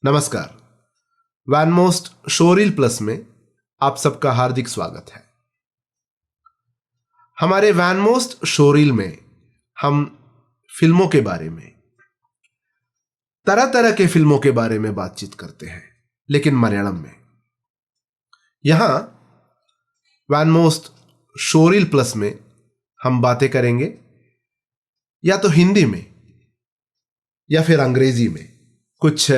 नमस्कार। वैनमोस्ट showreel plus में आप सबका हार्दिक स्वागत है। हमारे वैनमोस्ट शोरील में हम फिल्मों के बारे में, तरह तरह के फिल्मों के बारे में बातचीत करते हैं, लेकिन मलयालम में। यहां वैनमोस्ट शोरील प्लस में हम बातें करेंगे या तो हिंदी में या फिर अंग्रेजी में कुछ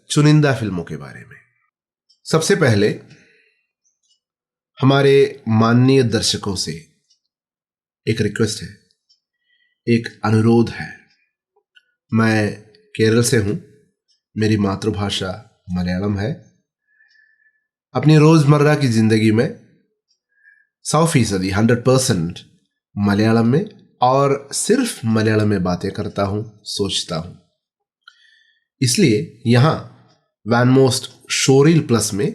चुनिंदा फिल्मों के बारे में। सबसे पहले हमारे माननीय दर्शकों से एक रिक्वेस्ट है, एक अनुरोध है। मैं केरल से हूं, मेरी मातृभाषा मलयालम है। अपनी रोजमर्रा की जिंदगी में 100% 100% मलयालम में और सिर्फ मलयालम में बातें करता हूं, सोचता हूं। इसलिए यहां वैनमोस्ट शोरील प्लस में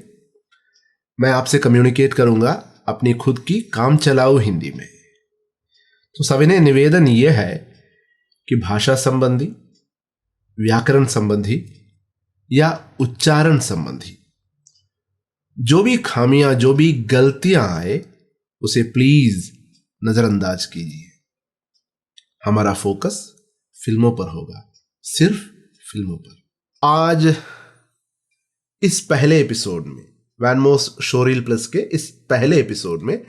मैं आपसे कम्युनिकेट करूंगा अपनी खुद की काम चलाऊ हिंदी में। तो सविनय निवेदन यह है कि भाषा संबंधी, व्याकरण संबंधी या उच्चारण संबंधी जो भी खामियां, जो भी गलतियां आए, उसे प्लीज नजरअंदाज कीजिए। हमारा फोकस फिल्मों पर होगा, सिर्फ फिल्मों पर। आज इस पहले एपिसोड में, वैनमोस्ट शोरील प्लस के इस पहले एपिसोड में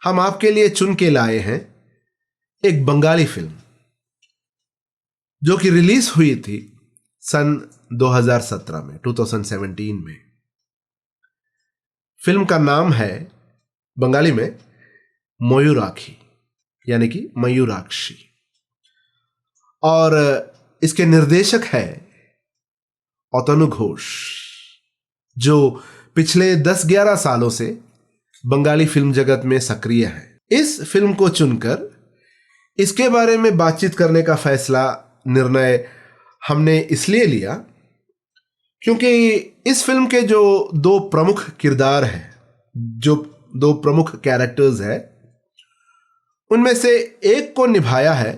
हम आपके लिए चुन के लाए हैं एक बंगाली फिल्म जो कि रिलीज हुई थी सन 2017 में, 2017 में। फिल्म का नाम है बंगाली में मयूराक्षी, यानी कि मयूराक्षी, और इसके निर्देशक है अतनु घोष, जो पिछले 10-11 सालों से बंगाली फिल्म जगत में सक्रिय है। इस फिल्म को चुनकर इसके बारे में बातचीत करने का निर्णय हमने इसलिए लिया क्योंकि इस फिल्म के जो दो प्रमुख किरदार हैं, जो दो प्रमुख कैरेक्टर्स हैं, उनमें से एक को निभाया है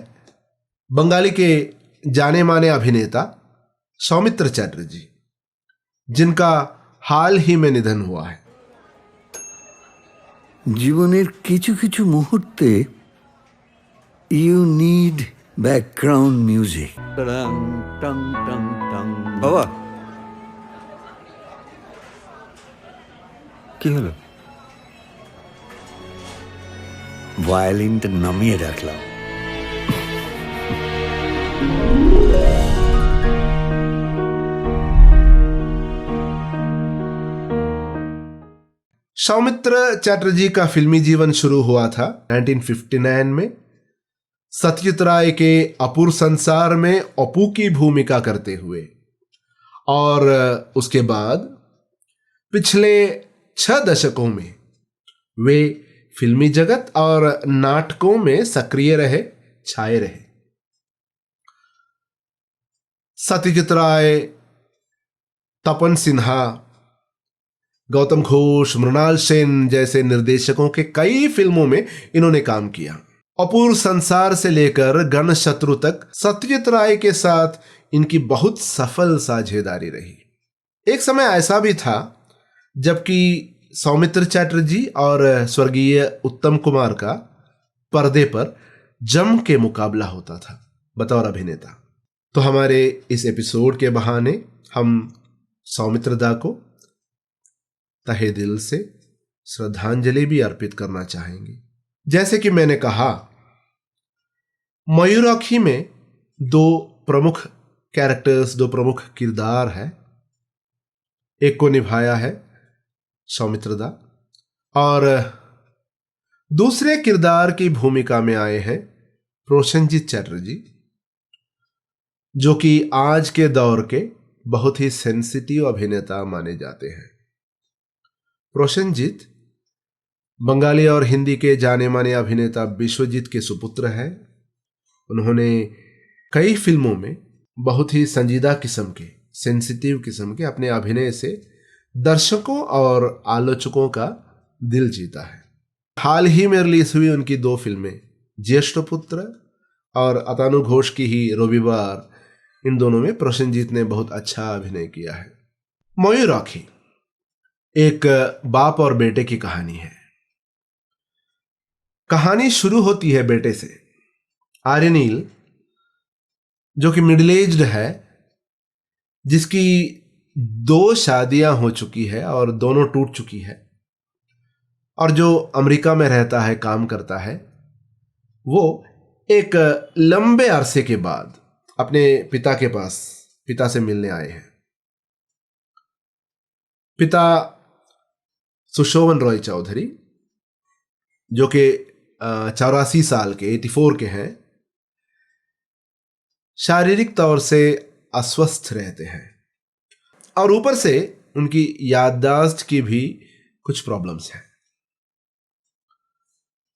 बंगाली के जाने माने अभिनेता सौमित्र चटर्जी, जिनका हाल ही में निधन हुआ है। জীবনের কিছু কিছু মুহূর্তে ইউ নিড ব্যাকগ্রাউন্ড মিউজিক। বাবা, কি হলো? ভায়োলিনটা নামিয়ে রাখলাম। सौमित्र चटर्जी का फिल्मी जीवन शुरू हुआ था 1959 में सत्यजित राय के अपूर संसार में अपू की भूमिका करते हुए, और उसके बाद पिछले 6 दशकों में वे फिल्मी जगत और नाटकों में सक्रिय रहे, छाए रहे। सत्यजित राय, तपन सिन्हा, गौतम घोष, मृणाल सेन जैसे निर्देशकों के कई फिल्मों में इन्होंने काम किया। अपूर्व संसार से लेकर गणशत्रु तक सत्यजित राय के साथ इनकी बहुत सफल साझेदारी रही। एक समय ऐसा भी था जबकि सौमित्र चटर्जी और स्वर्गीय उत्तम कुमार का पर्दे पर जम के मुकाबला होता था बतौर अभिनेता। तो हमारे इस एपिसोड के बहाने हम सौमित्र दा को तहे दिल से श्रद्धांजलि भी अर्पित करना चाहेंगे। जैसे कि मैंने कहा, मयूराक्षी में दो प्रमुख कैरेक्टर्स, दो प्रमुख किरदार हैं। एक को निभाया है सौमित्र दा और दूसरे किरदार की भूमिका में आए हैं प्रोसेनजीत चटर्जी, जो कि आज के दौर के बहुत ही सेंसिटिव अभिनेता माने जाते हैं। प्रोसेनजीत बंगाली और हिंदी के जाने माने अभिनेता विश्वजीत के सुपुत्र हैं। उन्होंने कई फिल्मों में बहुत ही संजीदा किस्म के, सेंसिटिव किस्म के अपने अभिनय से दर्शकों और आलोचकों का दिल जीता है। हाल ही में रिलीज हुई उनकी 2 फिल्में, ज्येष्ठ पुत्र और अतनु घोष की ही रविवार, इन दोनों में प्रोसेनजीत ने बहुत अच्छा अभिनय किया है। मयूराक्षी एक बाप और बेटे की कहानी है। कहानी शुरू होती है बेटे से। आर्यनील जो कि मिडिल एज्ड है, जिसकी 2 शादियां हो चुकी है और दोनों टूट चुकी है, और जो अमेरिका में रहता है, काम करता है, वो एक लंबे अरसे के बाद अपने पिता के पास पिता से मिलने आए हैं। पिता सुशोभन रॉय चौधरी जो कि 84 साल के 84 के हैं, शारीरिक तौर से अस्वस्थ रहते हैं और ऊपर से उनकी याददाश्त की भी कुछ प्रॉब्लम्स हैं।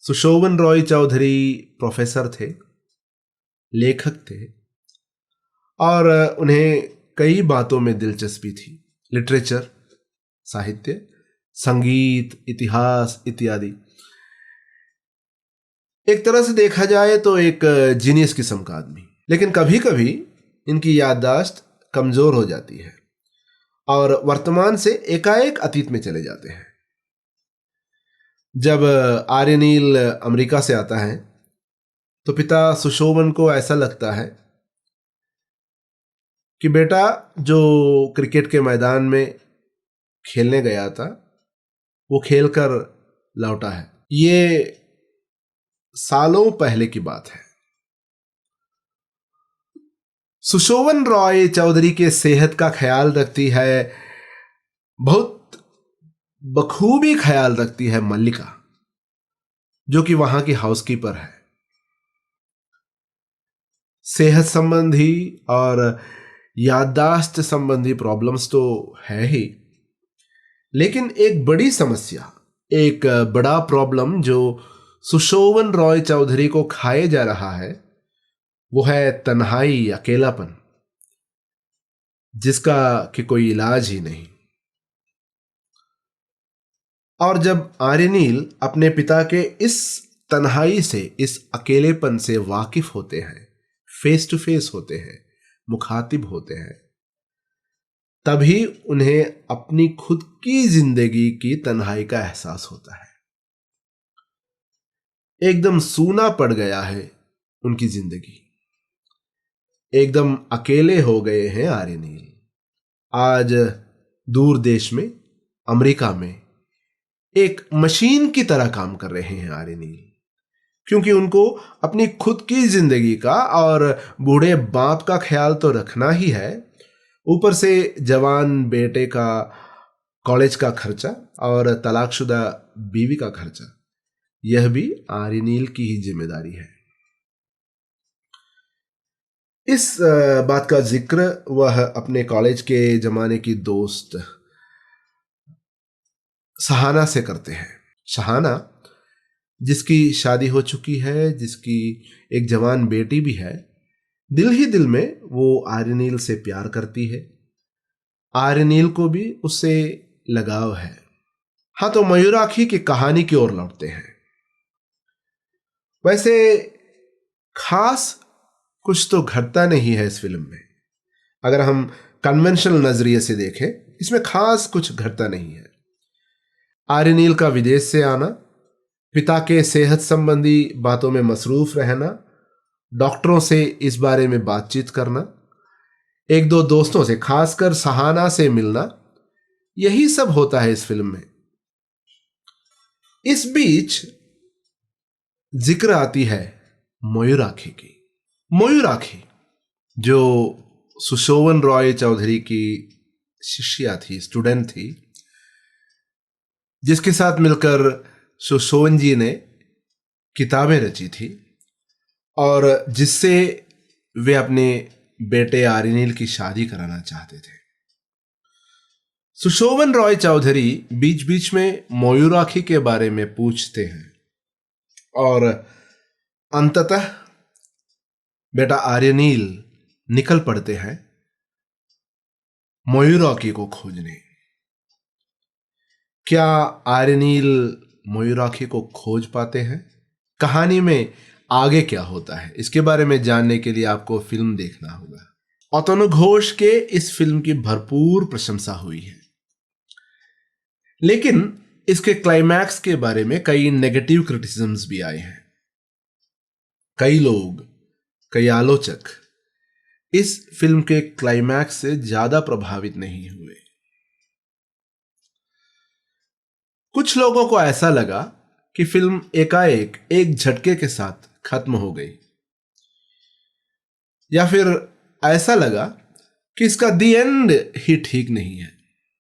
सुशोभन रॉय चौधरी प्रोफेसर थे, लेखक थे और उन्हें कई बातों में दिलचस्पी थी। लिटरेचर, साहित्य, संगीत, इतिहास इत्यादि। एक तरह से देखा जाए तो एक जीनियस किस्म का आदमी। लेकिन कभी कभी इनकी याददाश्त कमजोर हो जाती है और वर्तमान से एकाएक अतीत में चले जाते हैं। जब आर्यनील अमेरिका से आता है तो पिता सुशोभन को ऐसा लगता है कि बेटा जो क्रिकेट के मैदान में खेलने गया था वो खेलकर लौटा है। ये सालों पहले की बात है। सुशोभन रॉय चौधरी के सेहत का ख्याल रखती है, बहुत बखूबी ख्याल रखती है मल्लिका, जो कि वहां की हाउसकीपर है। सेहत संबंधी और याददाश्त संबंधी प्रॉब्लम्स तो है ही, लेकिन एक बड़ी समस्या, एक बड़ा प्रॉब्लम जो सुशोभन रॉय चौधरी को खाए जा रहा है वो है तन्हाई, अकेलापन, जिसका कि कोई इलाज ही नहीं। और जब आर्यनील अपने पिता के इस तन्हाई से, इस अकेलेपन से वाकिफ होते हैं, फेस टू फेस होते हैं, मुखातिब होते हैं, तभी उन्हें अपनी खुद की जिंदगी की तन्हाई का एहसास होता है। एकदम सूना पड़ गया है उनकी जिंदगी, एकदम अकेले हो गए हैं आर्यनील। आज दूर देश में, अमेरिका में एक मशीन की तरह काम कर रहे हैं आर्यनील, क्योंकि उनको अपनी खुद की जिंदगी का और बूढ़े बाप का ख्याल तो रखना ही है, ऊपर से जवान बेटे का कॉलेज का खर्चा और तलाकशुदा बीवी का खर्चा, यह भी आर्यनील की ही जिम्मेदारी है। इस बात का जिक्र वह अपने कॉलेज के जमाने की दोस्त सहाना से करते हैं। सहाना जिसकी शादी हो चुकी है, जिसकी एक जवान बेटी भी है, दिल ही दिल में वो आर्यनील से प्यार करती है। आर्यनील को भी उससे लगाव है। हाँ, तो मयूराक्षी की कहानी की ओर लौटते हैं। वैसे खास कुछ तो घटता नहीं है इस फिल्म में। अगर हम कन्वेंशनल नजरिए से देखें, इसमें खास कुछ घटता नहीं है। आर्यनील का विदेश से आना, पिता के सेहत संबंधी बातों में मसरूफ रहना, डॉक्टरों से इस बारे में बातचीत करना, एक दो दोस्तों से, खासकर सहाना से मिलना, यही सब होता है इस फिल्म में। इस बीच जिक्र आती है मयूराक्षी की। मयूराक्षी जो सुशोभन रॉय चौधरी की शिष्या थी, स्टूडेंट थी, जिसके साथ मिलकर सुशोभन जी ने किताबें रची थी और जिससे वे अपने बेटे आर्यनील की शादी कराना चाहते थे। सुशोभन रॉय चौधरी बीच बीच में मयूराक्षी के बारे में पूछते हैं और अंततः बेटा आर्यनील निकल पड़ते हैं मयूराक्षी को खोजने। क्या आर्यनील मयूराक्षी को खोज पाते हैं? कहानी में आगे क्या होता है, इसके बारे में जानने के लिए आपको फिल्म देखना होगा। अतनु घोष के इस फिल्म की भरपूर प्रशंसा हुई है, लेकिन इसके क्लाइमैक्स के बारे में कई नेगेटिव क्रिटिसिज्म्स भी आए हैं। कई लोग, कई आलोचक इस फिल्म के क्लाइमैक्स से ज्यादा प्रभावित नहीं हुए। कुछ लोगों को ऐसा लगा कि फिल्म एकाएक एक झटके के साथ खत्म हो गई, या फिर ऐसा लगा कि इसका दी एंड ही ठीक नहीं है।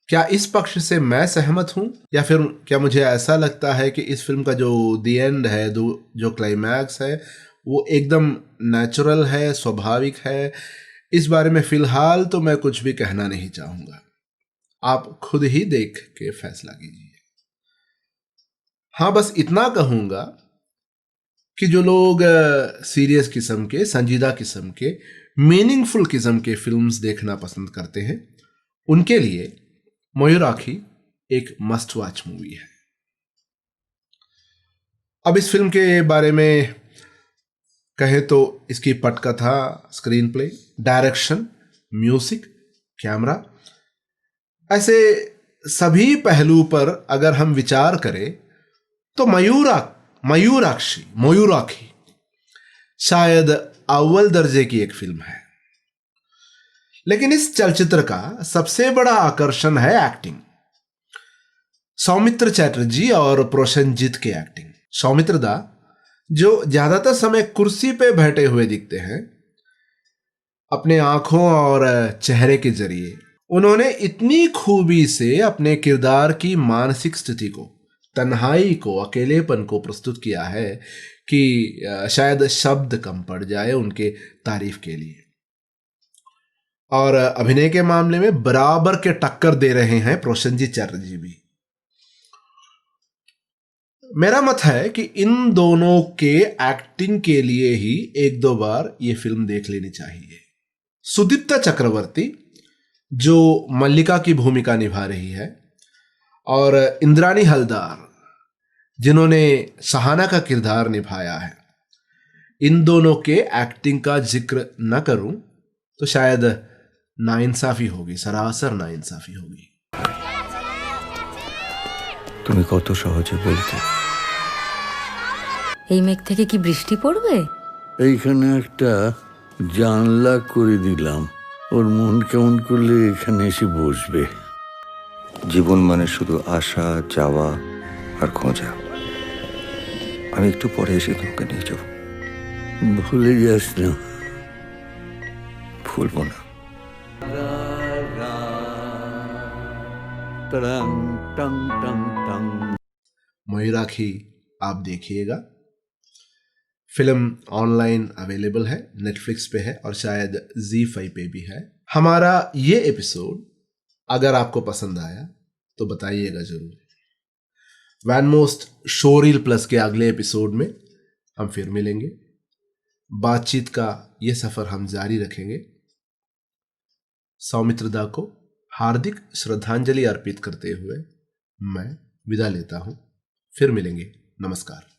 क्या इस पक्ष से मैं सहमत हूं, या फिर क्या मुझे ऐसा लगता है कि इस फिल्म का जो दी एंड है, जो क्लाइमैक्स है, वो एकदम नेचुरल है, स्वाभाविक है? इस बारे में फिलहाल तो मैं कुछ भी कहना नहीं चाहूंगा। आप खुद ही देख के फैसला कीजिए। हाँ, बस इतना कहूंगा कि जो लोग सीरियस किस्म के, संजीदा किस्म के, मीनिंगफुल किस्म के फिल्म्स देखना पसंद करते हैं, उनके लिए मयूराक्षी एक मस्ट वॉच मूवी है। अब इस फिल्म के बारे में कहें तो इसकी पटकथा, screen play, direction, music, camera, ऐसे सभी पहलू पर अगर हम विचार करें तो मयूराक्षी शायद अव्वल दर्जे की एक फिल्म है। लेकिन इस चलचित्र का सबसे बड़ा आकर्षण है एक्टिंग। सौमित्र चैटर्जी और प्रोसेनजीत की एक्टिंग। सौमित्र दा, जो ज्यादातर समय कुर्सी पे बैठे हुए दिखते हैं, अपने आंखों और चेहरे के जरिए उन्होंने इतनी खूबी से अपने किरदार की मानसिक स्थिति को, तन्हाई को, अकेलेपन को प्रस्तुत किया है कि शायद शब्द कम पड़ जाए उनके तारीफ के लिए। और अभिनय के मामले में बराबर के टक्कर दे रहे हैं प्रोसेनजीत चैटर्जी भी। मेरा मत है कि इन दोनों के एक्टिंग के लिए ही एक दो बार ये फिल्म देख लेनी चाहिए। सुदीप्ता चक्रवर्ती, जो मल्लिका की भूमिका निभा रही है, और इंद्राणी हलदार, जिन्होंने सहाना का किरदार निभाया है, इन दोनों के एक्टिंग का जिक्र न करूं तो शायद नाइंसाफी होगी, सरासर नाइंसाफी होगी। তুমি কত সহজে বলতে। এই মেঘ থেকে কি বৃষ্টি পড়বে? এইখানে একটা জানলা করে দিলাম, ওর মন কেমন করলে এখানে এসে বসবে। জীবন মানে শুধু আসা যাওয়া আর খোঁজা। আমি একটু পরে এসে তোমাকে নিয়ে যাবো। ভুলে যাস না। ভুলবো না। टंग टंग टंग टंग। मयूराक्षी आप देखिएगा। फिल्म ऑनलाइन अवेलेबल है, नेटफ्लिक्स पे है और शायद ZEE5 पे भी है। हमारा ये एपिसोड अगर आपको पसंद आया तो बताइएगा जरूर। वैनमोस्ट शोरील प्लस के अगले एपिसोड में हम फिर मिलेंगे। बातचीत का ये सफर हम जारी रखेंगे। सौमित्र दा को हार्दिक श्रद्धांजलि अर्पित करते हुए मैं विदा लेता हूं। फिर मिलेंगे। नमस्कार।